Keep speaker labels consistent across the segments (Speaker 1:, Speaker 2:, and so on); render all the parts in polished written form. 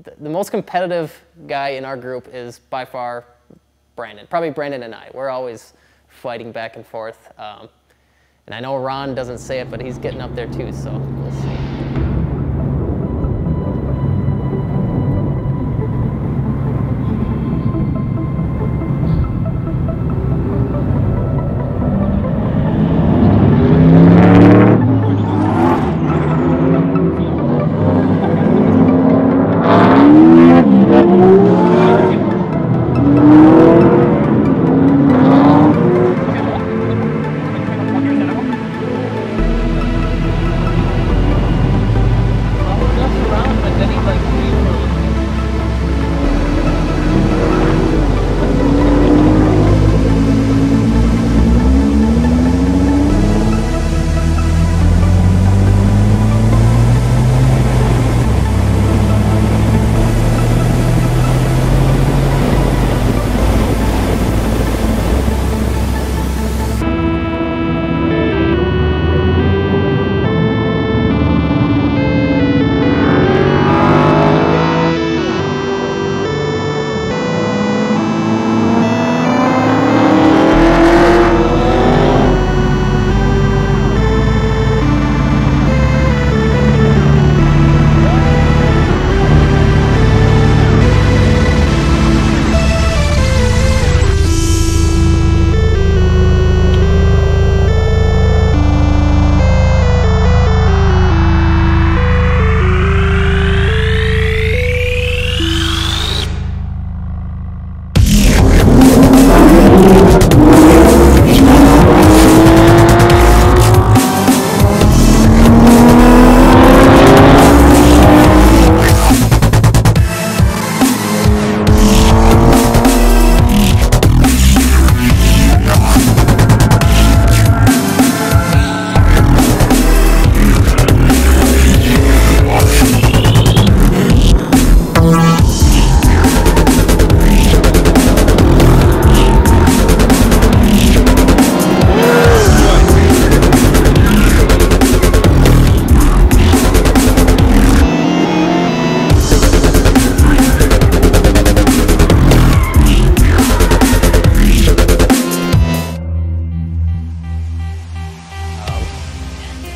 Speaker 1: the most competitive guy in our group is by far Brandon. Probably Brandon and I. We're always fighting back and forth. And I know Ron doesn't say it, but he's getting up there too, so we'll see.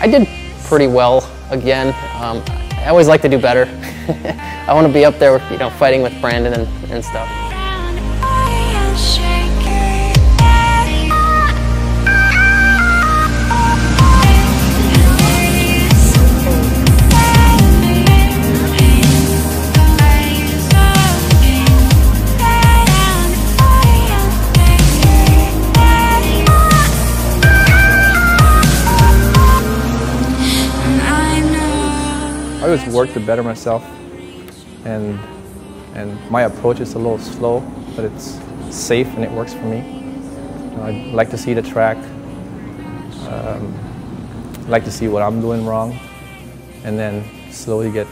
Speaker 1: I did pretty well again. I always like to do better. I want to be up there, with, fighting with Brandon and stuff.
Speaker 2: I always work to better myself, and my approach is a little slow, but it's safe and it works for me. I like to see the track, like to see what I'm doing wrong, and then slowly get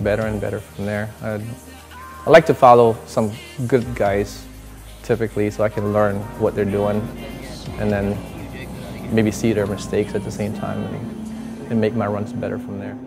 Speaker 2: better and better from there. I like to follow some good guys, typically, so I can learn what they're doing, and then maybe see their mistakes at the same time, and make my runs better from there.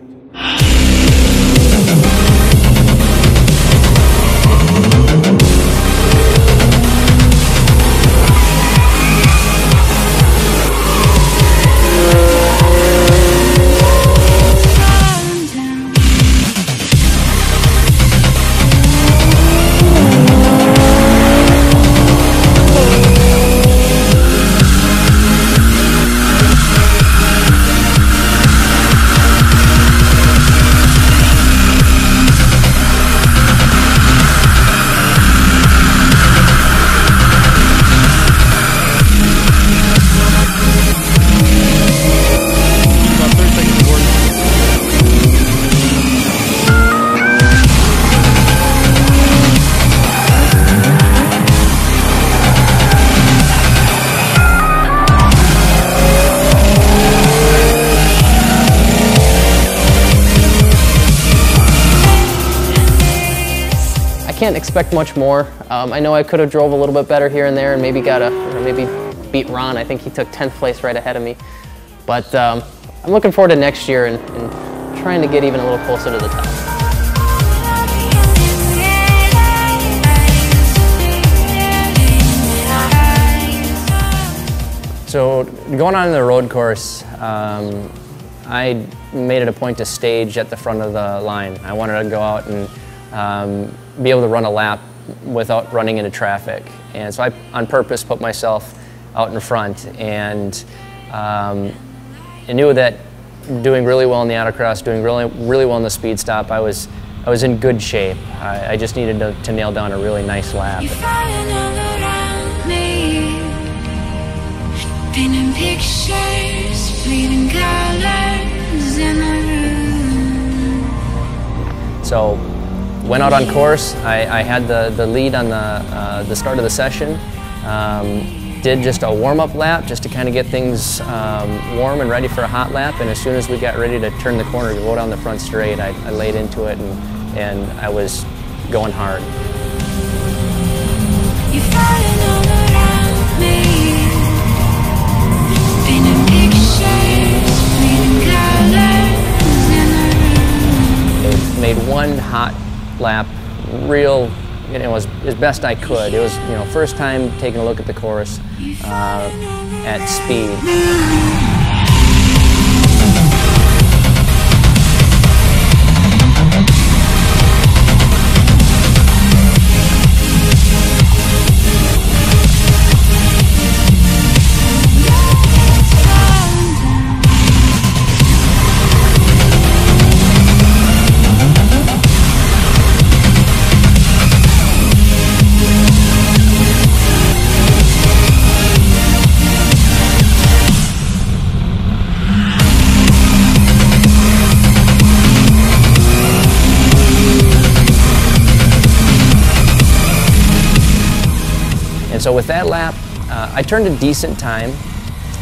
Speaker 2: I can't expect much more. I know I could have drove a little bit better here and there and maybe maybe beat Ron. I think he took 10th place right ahead of me. But I'm looking forward to next year and trying to get even a little closer to the top.
Speaker 1: going on the road course, I made it a point to stage at the front of the line. I wanted to go out and be able to run a lap without running into traffic. And so I, on purpose, put myself out in front, and I knew that doing really well in the autocross, doing really well in the speed stop, I was in good shape. I just needed to nail down a really nice lap. Painting pictures, bleeding colors in the room. So, went out on course. I had the lead on the start of the session. Did just a warm-up lap just to kind of get things warm and ready for a hot lap. And as soon as we got ready to turn the corner to go down the front straight, I laid into it and I was going hard. You're falling all around me. Made one hot lap, it was as best I could. It was, first time taking a look at the course at speed. And so with that lap, I turned a decent time,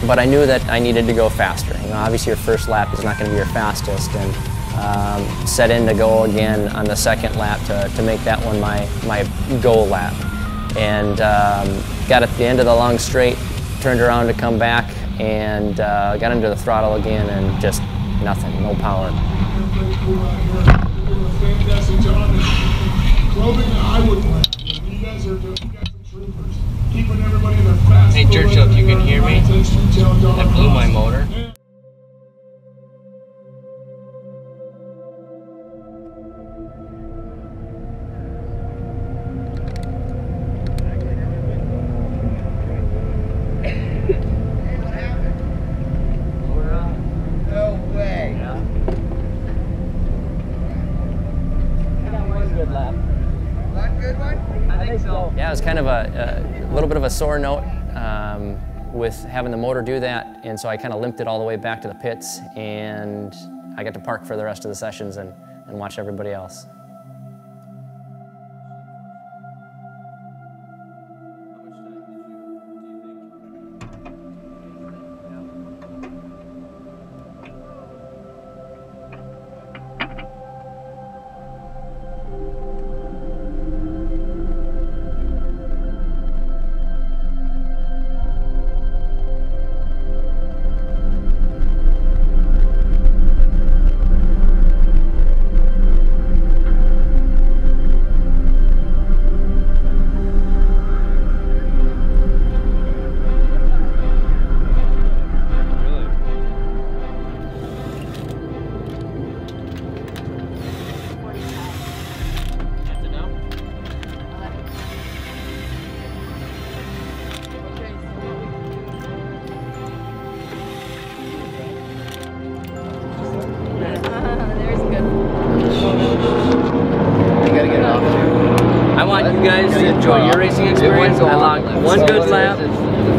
Speaker 1: but I knew that I needed to go faster. Obviously your first lap is not going to be your fastest, and set in to go again on the second lap to make that one my goal lap. And got at the end of the long straight, turned around to come back, and got into the throttle again, and just nothing, no power.
Speaker 3: Fantastic job. Clothing, I would wear. You guys are doing troopers. Keeping everybody in the fast.
Speaker 4: Hey Churchill, if you can hear me, that blew my motor.
Speaker 1: Yeah, it was kind of a little bit of a sore note with having the motor do that, and so I kind of limped it all the way back to the pits, and I got to park for the rest of the sessions and watch everybody else.
Speaker 4: I want you guys to enjoy your racing experience. I logged one good lap.
Speaker 5: The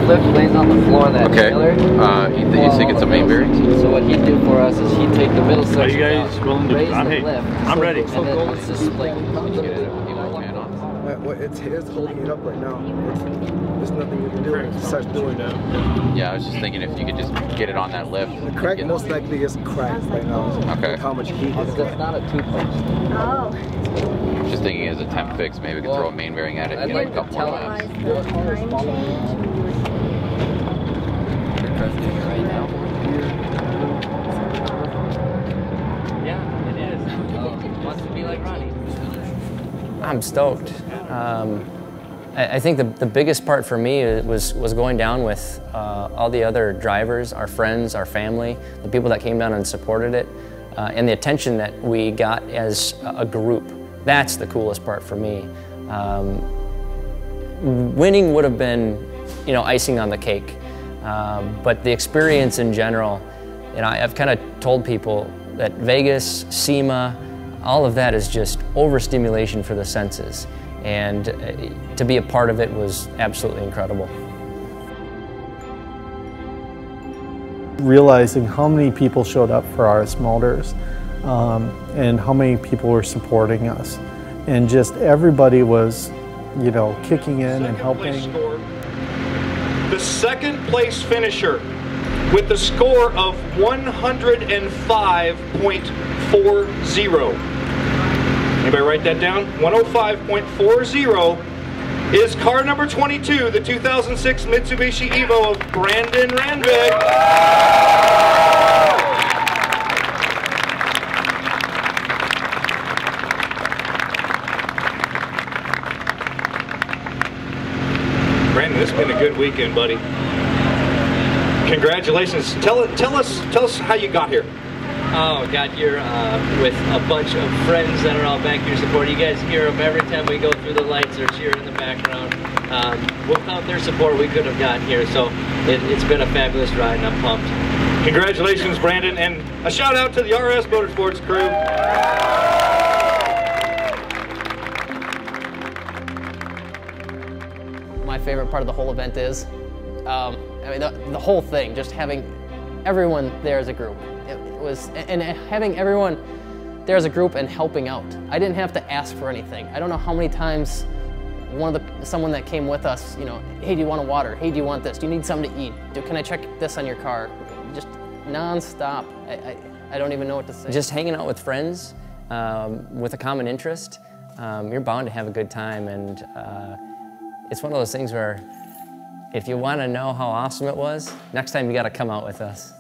Speaker 5: lift lays on the floor of that trailer.
Speaker 6: You think it's a main bearing?
Speaker 5: So what he'd do for us is he'd take the middle section.
Speaker 3: Are you guys willing to?
Speaker 5: raise the
Speaker 3: Hey,
Speaker 5: lift,
Speaker 3: I'm ready.
Speaker 5: and then it's just like
Speaker 7: It's holding it up right now. There's nothing you can do. It starts doing that.
Speaker 6: Yeah, I was just thinking if you could just get it on that lift.
Speaker 7: The crack most likely is cracked right now.
Speaker 6: Okay.
Speaker 7: How much heat is
Speaker 5: That's not a two-post.
Speaker 8: Oh.
Speaker 6: Just thinking as a temp fix, maybe we could throw a main bearing at it and
Speaker 5: I'd
Speaker 6: get
Speaker 5: like
Speaker 6: a
Speaker 5: to
Speaker 6: couple more
Speaker 5: tell
Speaker 6: laps.
Speaker 8: The time change.
Speaker 5: Right now.
Speaker 4: Yeah, it is. Wants to be like Ronnie.
Speaker 1: I'm stoked.
Speaker 9: I think the biggest part for me was going down with all the other drivers, our friends, our family, the people that came down and supported it, and the attention that we got as a group. That's the coolest part for me. Winning would have been, icing on the cake, but the experience in general, I've kind of told people that Vegas, SEMA, all of that is just overstimulation for the senses. And to be a part of it was absolutely incredible.
Speaker 10: Realizing how many people showed up for RS Motors and how many people were supporting us. And just everybody was, kicking in and helping.
Speaker 11: The second place finisher with the score of 105.40. Anybody write that down? 105.40 is car number 22, the 2006 Mitsubishi Evo of Brandon Randvik. Brandon, this has been a good weekend, buddy. Congratulations. Tell us how you got here.
Speaker 4: Oh, got here with a bunch of friends that are all back here supporting. You guys hear them every time we go through the lights. They're cheering in the background. Without their support, we couldn't have gotten here. So it's been a fabulous ride, and I'm pumped.
Speaker 11: Congratulations, Brandon, and a shout out to the RS Motorsports crew.
Speaker 1: My favorite part of the whole event is, the whole thing, just having everyone there as a group. And having everyone there as a group and helping out. I didn't have to ask for anything. I don't know how many times someone that came with us, hey, do you want a water? Hey, do you want this? Do you need something to eat? Can I check this on your car? Just non-stop. I don't even know what to say.
Speaker 9: Just hanging out with friends with a common interest, you're bound to have a good time, and it's one of those things where if you want to know how awesome it was, next time you got to come out with us.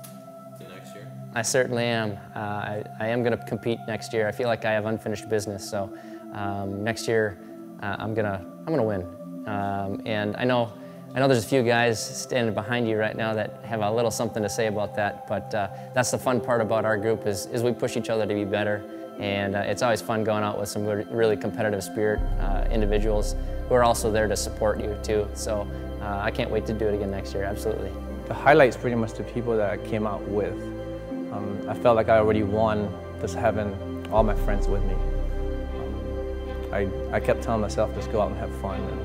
Speaker 9: I certainly am. I am going to compete next year. I feel like I have unfinished business, so next year I'm gonna win. And I know there's a few guys standing behind you right now that have a little something to say about that. But that's the fun part about our group is we push each other to be better, and it's always fun going out with some really competitive spirit individuals who are also there to support you too. So I can't wait to do it again next year. Absolutely.
Speaker 2: The highlight's pretty much the people that I came out with. I felt like I already won just having all my friends with me. I kept telling myself, just go out and have fun. And